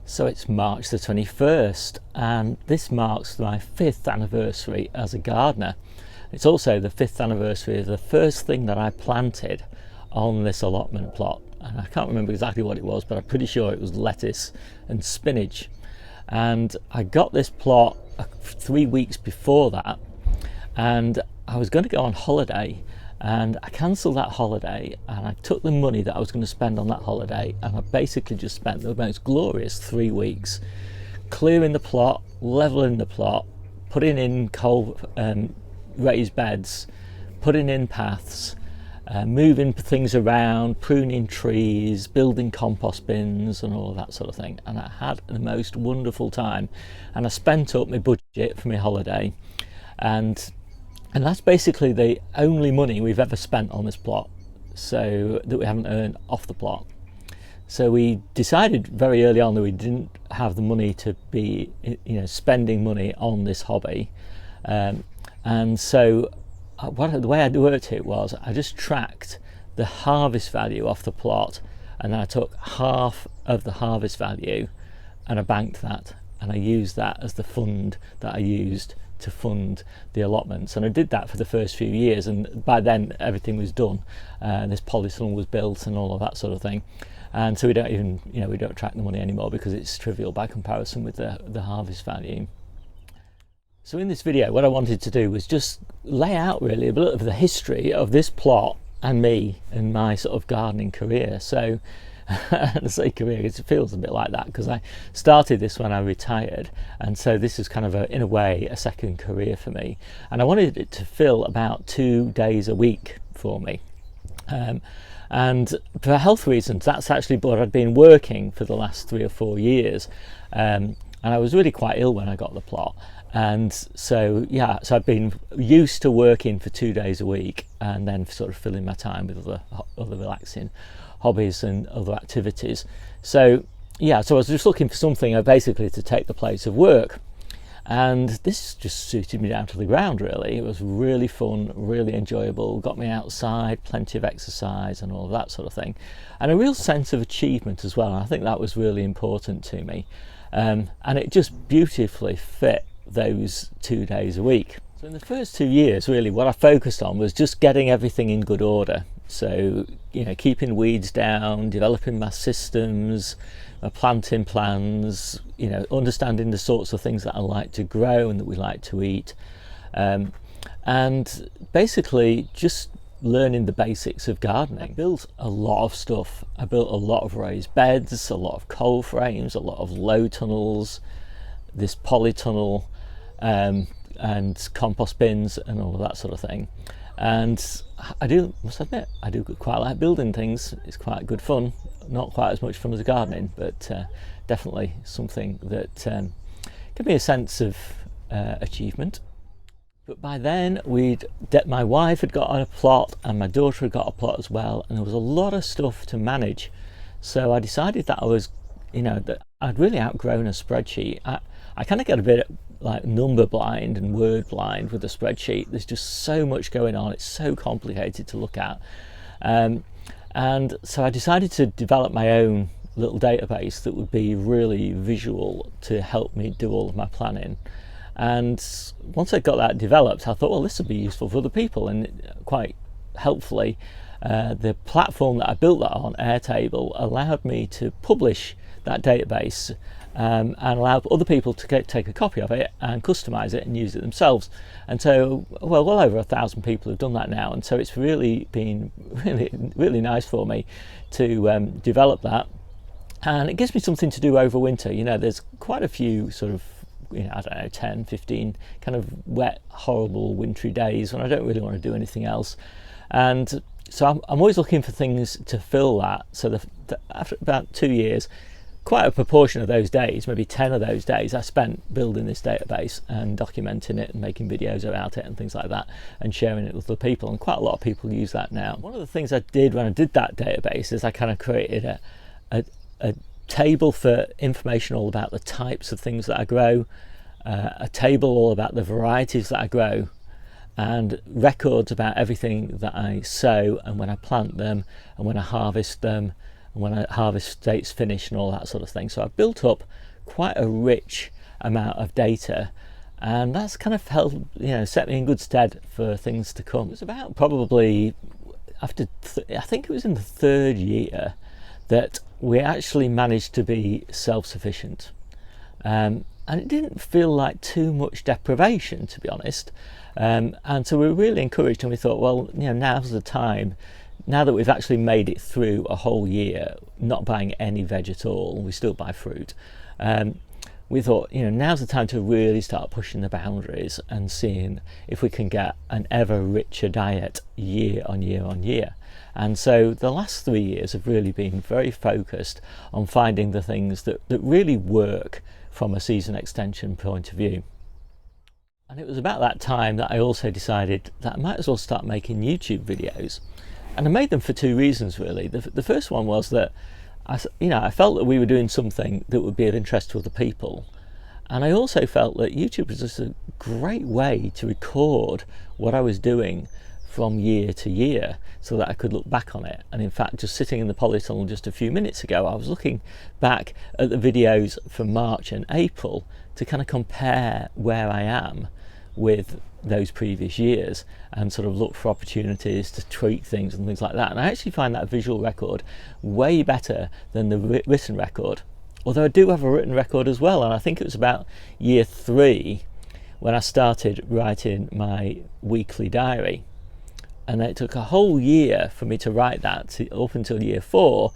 So it's March the 21st, and this marks my 5th anniversary as a gardener. It's also the 5th anniversary of the first thing that I planted on this allotment plot. And I can't remember exactly what it was, but I'm pretty sure it was lettuce and spinach. And I got this plot 3 weeks before that, and I was going to go on holiday, and I cancelled that holiday, and I took the money that I was going to spend on that holiday, and I basically just spent the most glorious 3 weeks clearing the plot, levelling the plot, putting in raised beds, putting in paths, moving things around, pruning trees, building compost bins and all of that sort of thing. And I had the most wonderful time, and I spent up my budget for my holiday, and that's basically the only money we've ever spent on this plot, so that we haven't earned off the plot. So we decided very early on that we didn't have the money to be, spending money on this hobby, and so the way I worked it was I just tracked the harvest value off the plot, and then I took half of the harvest value and I banked that, and I used that as the fund that I used to fund the allotments. And I did that for the first few years, and by then everything was done. This polytunnel was built and all of that sort of thing, and so we don't even we don't track the money anymore because it's trivial by comparison with the harvest value. So in this video what I wanted to do was just lay out really a bit of the history of this plot and me and my sort of gardening career. So I say career, it feels a bit like that because I started this when I retired, and so this is kind of in a way a second career for me, and I wanted it to fill about 2 days a week for me, and for health reasons that's actually what I'd been working for the last 3 or 4 years, and I was really quite ill when I got the plot, and so I've been used to working for 2 days a week and then sort of filling my time with other relaxing hobbies and other activities. So I was just looking for something basically to take the place of work, and this just suited me down to the ground really. It was really fun, really enjoyable, got me outside, plenty of exercise and all of that sort of thing, and a real sense of achievement as well. And I think that was really important to me, and it just beautifully fit those 2 days a week. So in the first 2 years really what I focused on was just getting everything in good order. So keeping weeds down, developing my systems, my planting plans, understanding the sorts of things that I like to grow and that we like to eat, and basically just learning the basics of gardening. I built a lot of stuff. I built a lot of raised beds, a lot of coal frames, a lot of low tunnels, this polytunnel, and compost bins and all of that sort of thing. And must admit, I do quite like building things. It's quite good fun, not quite as much fun as gardening, but definitely something that gave me a sense of achievement. But by then my wife had got a plot and my daughter had got a plot as well, and there was a lot of stuff to manage. So I decided that that I'd really outgrown a spreadsheet. I kind of get a bit like number blind and word blind with a spreadsheet. There's just so much going on, it's so complicated to look at, and so I decided to develop my own little database that would be really visual to help me do all of my planning. And once I got that developed, I thought, well, this would be useful for other people, and quite helpfully the platform that I built that on, Airtable, allowed me to publish that database and allow other people to take a copy of it and customize it and use it themselves. And so well over 1,000 people have done that now, and so it's really been really nice for me to develop that, and it gives me something to do over winter. There's quite a few sort of 10, 15 kind of wet, horrible wintry days when I don't really want to do anything else, and so I'm always looking for things to fill that. So after about 2 years, quite a proportion of those days, maybe 10 of those days, I spent building this database and documenting it and making videos about it and things like that and sharing it with other people, and quite a lot of people use that now. One of the things I did when I did that database is I kind of created a table for information all about the types of things that I grow, a table all about the varieties that I grow, and records about everything that I sow and when I plant them and when I harvest them and when a harvest date's finished and all that sort of thing. So I've built up quite a rich amount of data, and that's kind of held, set me in good stead for things to come. It's about probably after I think it was in the third year that we actually managed to be self-sufficient, and it didn't feel like too much deprivation, to be honest. And so we were really encouraged, and we thought, well, now's the time. Now that we've actually made it through a whole year not buying any veg at all, we still buy fruit, we thought, now's the time to really start pushing the boundaries and seeing if we can get an ever richer diet year on year on year. And so the last 3 years have really been very focused on finding the things that really work from a season extension point of view. And it was about that time that I also decided that I might as well start making YouTube videos. And I made them for two reasons, really. The first one was that I felt that we were doing something that would be of interest to other people, and I also felt that YouTube was just a great way to record what I was doing from year to year, so that I could look back on it. And in fact, just sitting in the polytunnel just a few minutes ago, I was looking back at the videos from March and April to kind of compare where I am with those previous years and sort of look for opportunities to tweak things and things like that. And I actually find that visual record way better than the written record, although I do have a written record as well. And I think it was about year 3 when I started writing my weekly diary, and it took a whole year for me to write that up until year 4.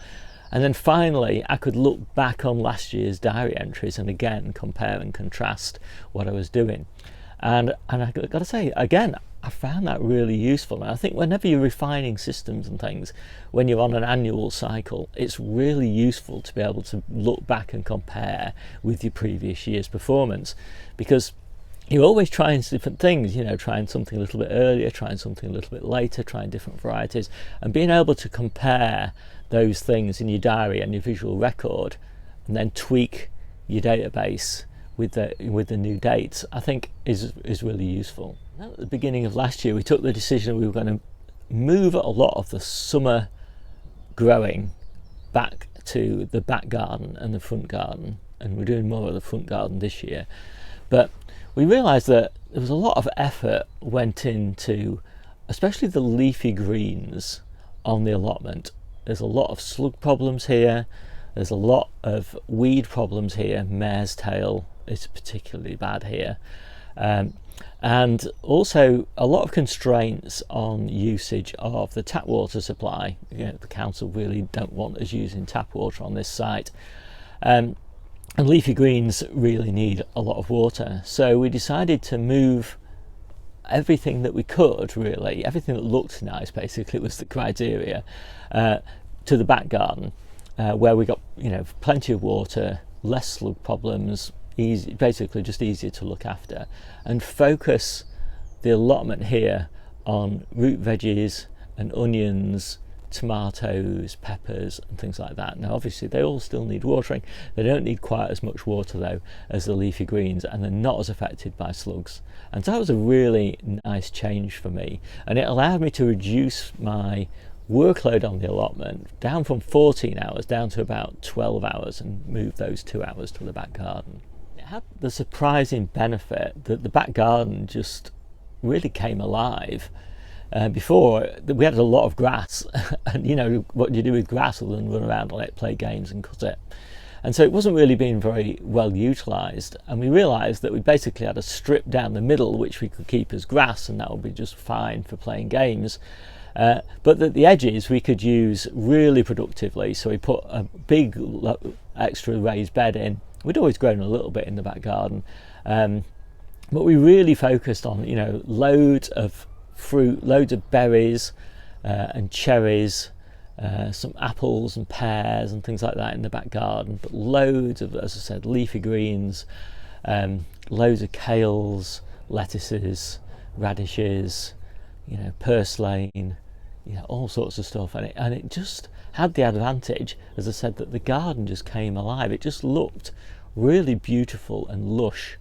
And then finally I could look back on last year's diary entries and again compare and contrast what I was doing. And I've got to say, again, I found that really useful. And I think whenever you're refining systems and things, when you're on an annual cycle, it's really useful to be able to look back and compare with your previous year's performance, because you're always trying different things, trying something a little bit earlier, trying something a little bit later, trying different varieties, and being able to compare those things in your diary and your visual record and then tweak your database with the new dates, I think is really useful. At the beginning of last year, we took the decision we were going to move a lot of the summer growing back to the back garden and the front garden, and we're doing more of the front garden this year. But we realised that there was a lot of effort went into especially the leafy greens on the allotment. There's a lot of slug problems here, there's a lot of weed problems here. Mare's tail is particularly bad here, and also a lot of constraints on usage of the tap water supply. The council really don't want us using tap water on this site, and leafy greens really need a lot of water. So we decided to move everything that we could, really everything that looked nice, basically was the criteria, to the back garden, where we got plenty of water, less slug problems, basically just easier to look after, and focus the allotment here on root veggies and onions, tomatoes, peppers and things like that. Now obviously they all still need watering. They don't need quite as much water though as the leafy greens, and they're not as affected by slugs. And so that was a really nice change for me, and it allowed me to reduce my workload on the allotment down from 14 hours down to about 12 hours and move those 2 hours to the back garden. It had the surprising benefit that the back garden just really came alive. Before, we had a lot of grass, and what do you do with grass other than run around on it, play games and cut it? And so it wasn't really being very well utilised, and we realised that we basically had a strip down the middle which we could keep as grass, and that would be just fine for playing games. But that the edges we could use really productively, so we put a big extra raised bed in. We'd always grown a little bit in the back garden, but we really focused on loads of fruit, loads of berries and cherries, some apples and pears and things like that in the back garden, but loads of, as I said, leafy greens, loads of kales, lettuces, radishes, purslane, all sorts of stuff, and it just had the advantage, as I said, that the garden just came alive. It just looked really beautiful and lush.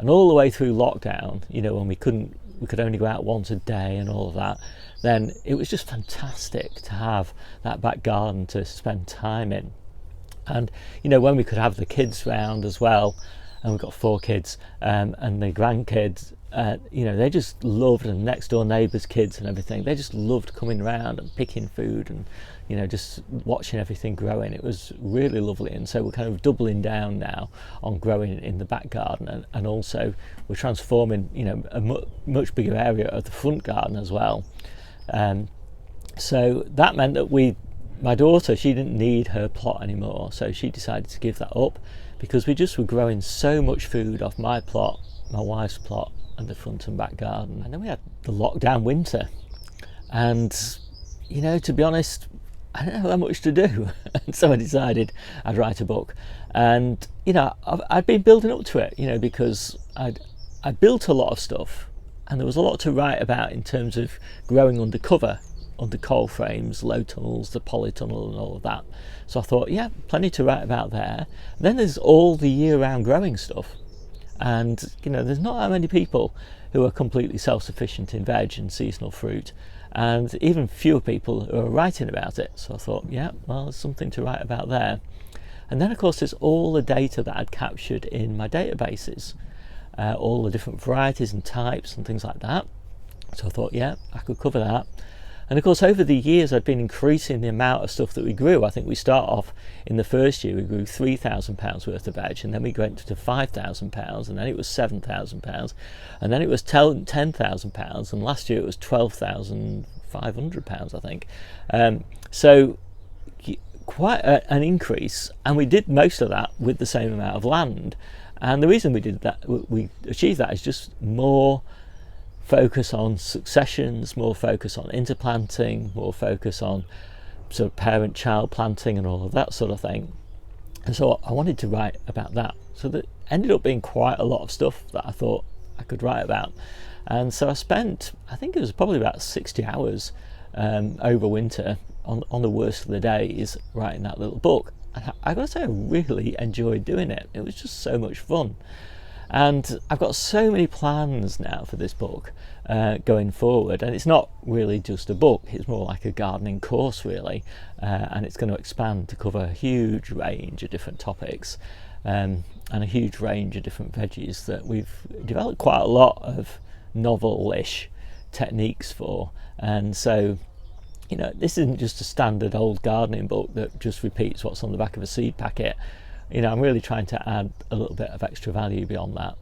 And all the way through lockdown, you know, when we could only go out once a day and all of that, then it was just fantastic to have that back garden to spend time in. And you know, when we could have the kids round as well, and we've got 4 kids, and the grandkids, you know, they just loved, and next door neighbours' kids and everything, they just loved coming around and picking food and, you know, just watching everything growing. It was really lovely. And so we're kind of doubling down now on growing in the back garden, and also we're transforming, you know, a much bigger area of the front garden as well. So that meant that my daughter, she didn't need her plot anymore, so she decided to give that up, because we just were growing so much food off my plot, my wife's plot, and the front and back garden. And then we had the lockdown winter, and you know, to be honest, I didn't know how much to do. And so I decided I'd write a book. And you know, I'd been building up to it, you know, because I built a lot of stuff, and there was a lot to write about in terms of growing under cover, under coal frames, low tunnels, the polytunnel and all of that. So I thought, yeah, plenty to write about there. And then there's all the year-round growing stuff. And you know, there's not that many people who are completely self-sufficient in veg and seasonal fruit, and even fewer people who are writing about it. So I thought, yeah, well, there's something to write about there. And then of course there's all the data that I'd captured in my databases, all the different varieties and types and things like that. So I thought, yeah, I could cover that. And of course, over the years, I'd been increasing the amount of stuff that we grew. I think we start off in the first year, we grew £3,000 worth of veg, and then we went to £5,000, and then it was £7,000, and then it was £10,000, and last year it was £12,500, I think. So quite an increase, and we did most of that with the same amount of land. And the reason we did that, we achieved that, is just more focus on successions, more focus on interplanting, more focus on sort of parent-child planting and all of that sort of thing. And so I wanted to write about that. So that ended up being quite a lot of stuff that I thought I could write about. And so I spent, I think it was probably about 60 hours over winter on the worst of the days writing that little book. And I gotta say, I really enjoyed doing it. It was just so much fun. And I've got so many plans now for this book going forward, and it's not really just a book, it's more like a gardening course really, and it's going to expand to cover a huge range of different topics, and a huge range of different veggies that we've developed quite a lot of novel-ish techniques for. And so, you know, this isn't just a standard old gardening book that just repeats what's on the back of a seed packet. You know, I'm really trying to add a little bit of extra value beyond that.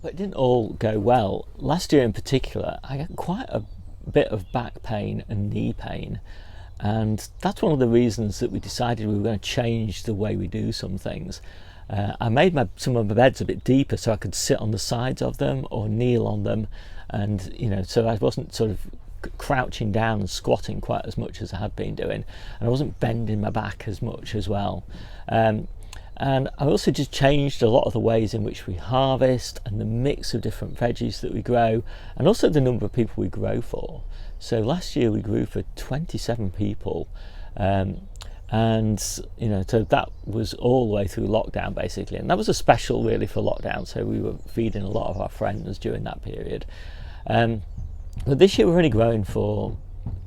But it didn't all go well. Last year in particular, I got quite a bit of back pain and knee pain. And that's one of the reasons that we decided we were going to change the way we do some things. I made some of my beds a bit deeper so I could sit on the sides of them or kneel on them. And, you know, so I wasn't sort of crouching down and squatting quite as much as I had been doing. And I wasn't bending my back as much as well. And I also just changed a lot of the ways in which we harvest and the mix of different veggies that we grow, and also the number of people we grow for. So last year we grew for 27 people, and you know, so that was all the way through lockdown basically, and that was a special really for lockdown, so we were feeding a lot of our friends during that period. But this year we're only growing for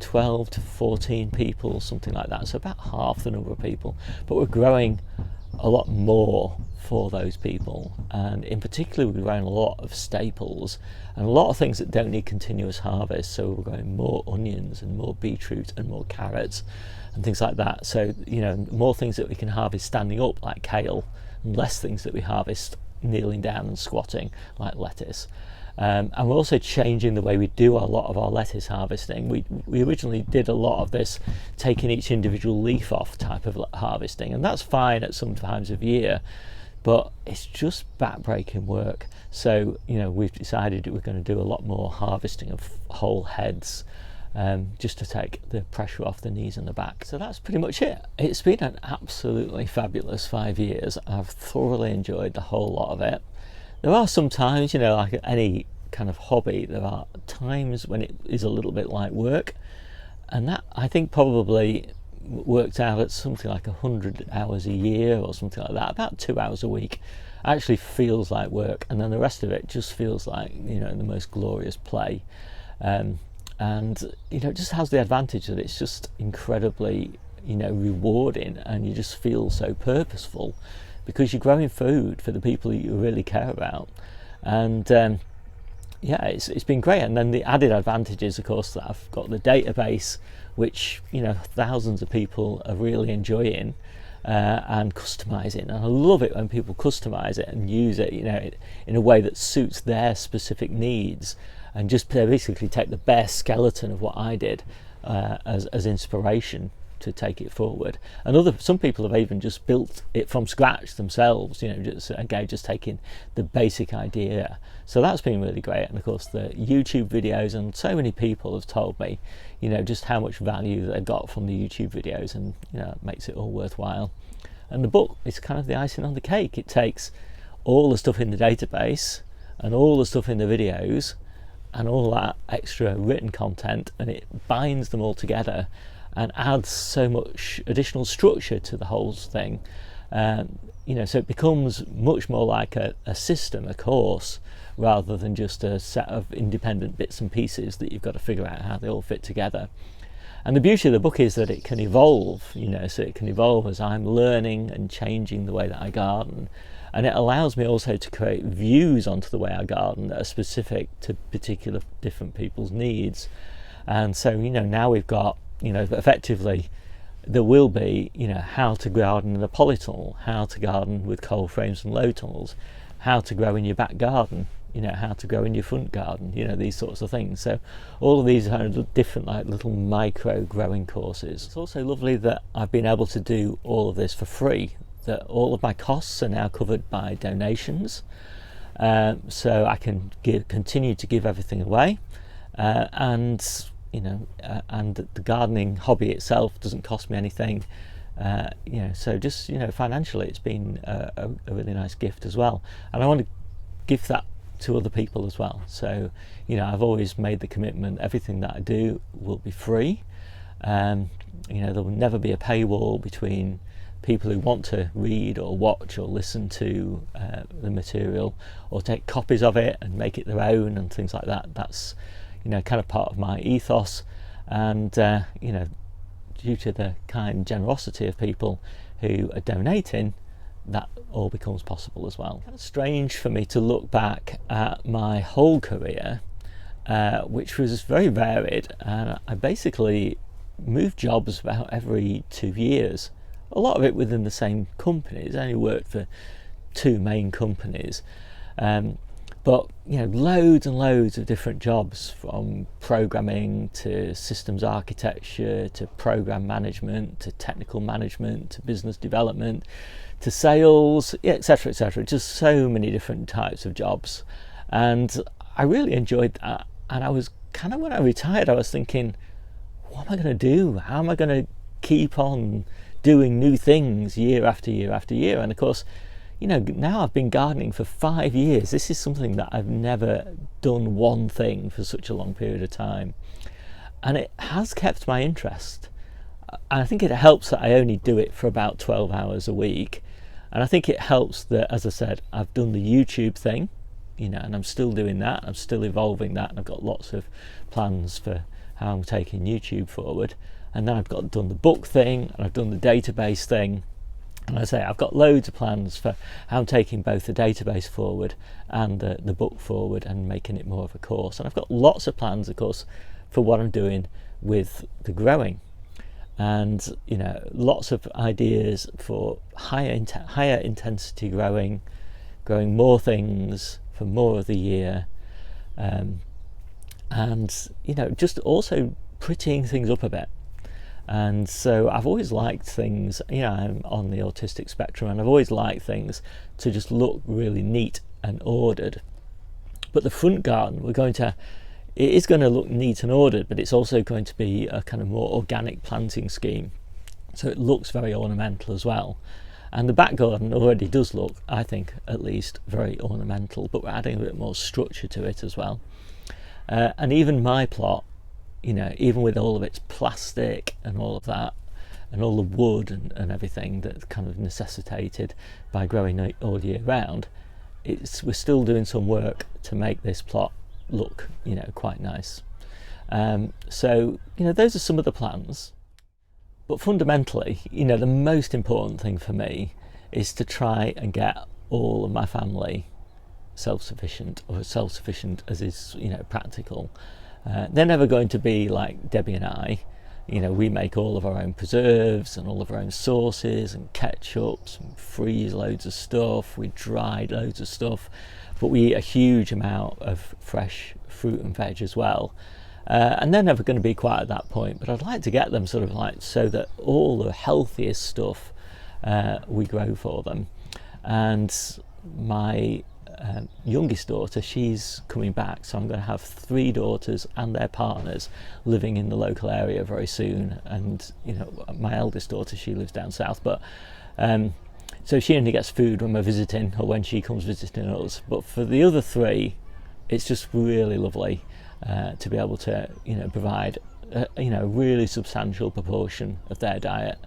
12 to 14 people, something like that, so about half the number of people, but we're growing a lot more for those people. And in particular, we're growing a lot of staples and a lot of things that don't need continuous harvest. So we're growing more onions and more beetroot and more carrots and things like that. So, you know, more things that we can harvest standing up like kale, and less things that we harvest kneeling down and squatting like lettuce. And we're also changing the way we do a lot of our lettuce harvesting. We originally did a lot of this taking each individual leaf off type of harvesting, and that's fine at some times of year, but it's just back-breaking work. So, you know, we've decided that we're going to do a lot more harvesting of whole heads, just to take the pressure off the knees and the back. So that's pretty much it. It's been an absolutely fabulous 5 years. I've thoroughly enjoyed the whole lot of it. There are some times, you know, like any kind of hobby, there are times when it is a little bit like work, and that I think probably worked out at something like 100 hours a year or something like that, about 2 hours a week, actually feels like work, and then the rest of it just feels like, you know, the most glorious play. And you know, it just has the advantage that it's just incredibly, you know, rewarding, and you just feel so purposeful because you're growing food for the people you really care about. And yeah, it's been great. And then the added advantage is, of course, that I've got the database, which, you know, thousands of people are really enjoying and customizing. And I love it when people customize it and use it, you know, in a way that suits their specific needs, and just basically take the bare skeleton of what I did as inspiration to take it forward. And some people have even just built it from scratch themselves, you know, just taking the basic idea. So that's been really great. And of course the YouTube videos, and so many people have told me, you know, just how much value they got from the YouTube videos, and you know, it makes it all worthwhile. And the book is kind of the icing on the cake. It takes all the stuff in the database and all the stuff in the videos and all that extra written content, and it binds them all together and adds so much additional structure to the whole thing. You know, so it becomes much more like a system, a course, rather than just a set of independent bits and pieces that you've got to figure out how they all fit together. And the beauty of the book is that it can evolve, you know, so it can evolve as I'm learning and changing the way that I garden. And it allows me also to create views onto the way I garden that are specific to particular different people's needs. And so, you know, now we've got, you know, effectively there will be, you know, how to garden in a polytunnel, how to garden with cold frames and low tunnels, how to grow in your back garden, you know, how to grow in your front garden, you know, these sorts of things. So all of these are different, like little micro growing courses. It's also lovely that I've been able to do all of this for free, that all of my costs are now covered by donations, so I can continue to give everything away, and you know, and the gardening hobby itself doesn't cost me anything, you know, so just, you know, financially it's been a really nice gift as well, and I want to give that to other people as well. So, you know, I've always made the commitment everything that I do will be free. You know, there will never be a paywall between people who want to read or watch or listen to the material, or take copies of it and make it their own and things like that. That's, you know, kind of part of my ethos. And you know, due to the kind generosity of people who are donating, that all becomes possible as well. Kind of strange for me to look back at my whole career, which was very varied, and I basically moved jobs about every 2 years. A lot of it within the same companies. I only worked for 2 main companies, but you know, loads and loads of different jobs, from programming to systems architecture to program management to technical management to business development to sales, etc., etc. Just so many different types of jobs, and I really enjoyed that. And I was kind of, when I retired, I was thinking, what am I going to do? How am I going to keep on doing new things year after year after year? And of course, you know, now I've been gardening for 5 years. This is something that I've never done one thing for such a long period of time, and it has kept my interest. And I think it helps that I only do it for about 12 hours a week, and I think it helps that, as I said, I've done the YouTube thing, you know, and I'm still doing that. I'm still evolving that, and I've got lots of plans for how I'm taking YouTube forward. And then I've done the book thing, and I've done the database thing, and I say I've got loads of plans for how I'm taking both the database forward and the book forward and making it more of a course. And I've got lots of plans, of course, for what I'm doing with the growing, and you know, lots of ideas for higher intensity growing more things for more of the year, and you know, just also prettying things up a bit. And so I've always liked things, you know, I'm on the autistic spectrum, and I've always liked things to just look really neat and ordered. But the front garden, it is going to look neat and ordered, but it's also going to be a kind of more organic planting scheme, so it looks very ornamental as well. And the back garden already does look, I think at least, very ornamental, but we're adding a bit more structure to it as well. And even my plot, you know, even with all of its plastic and all of that, and all the wood and everything that's kind of necessitated by growing it all year round, we're still doing some work to make this plot look, you know, quite nice. So, you know, those are some of the plans. But fundamentally, you know, the most important thing for me is to try and get all of my family self-sufficient, or as self-sufficient as is, you know, practical. They're never going to be like Debbie and I. You know, we make all of our own preserves and all of our own sauces and ketchups and freeze loads of stuff. We dry loads of stuff, but we eat a huge amount of fresh fruit and veg as well. And they're never going to be quite at that point, but I'd like to get them sort of like so that all the healthiest stuff we grow for them. And my youngest daughter, she's coming back, so I'm going to have 3 daughters and their partners living in the local area very soon. And you know, my eldest daughter, she lives down south, but so she only gets food when we're visiting or when she comes visiting us. But for the other 3, it's just really lovely to be able to, you know, provide you know, a really substantial proportion of their diet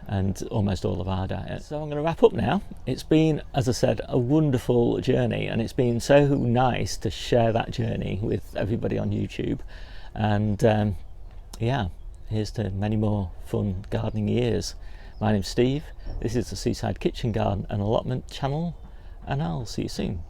and almost all of our diet. So I'm going to wrap up now. It's been, as I said, a wonderful journey, and it's been so nice to share that journey with everybody on YouTube. And yeah, here's to many more fun gardening years. My name's Steve. This is the Seaside Kitchen Garden and Allotment channel, and I'll see you soon.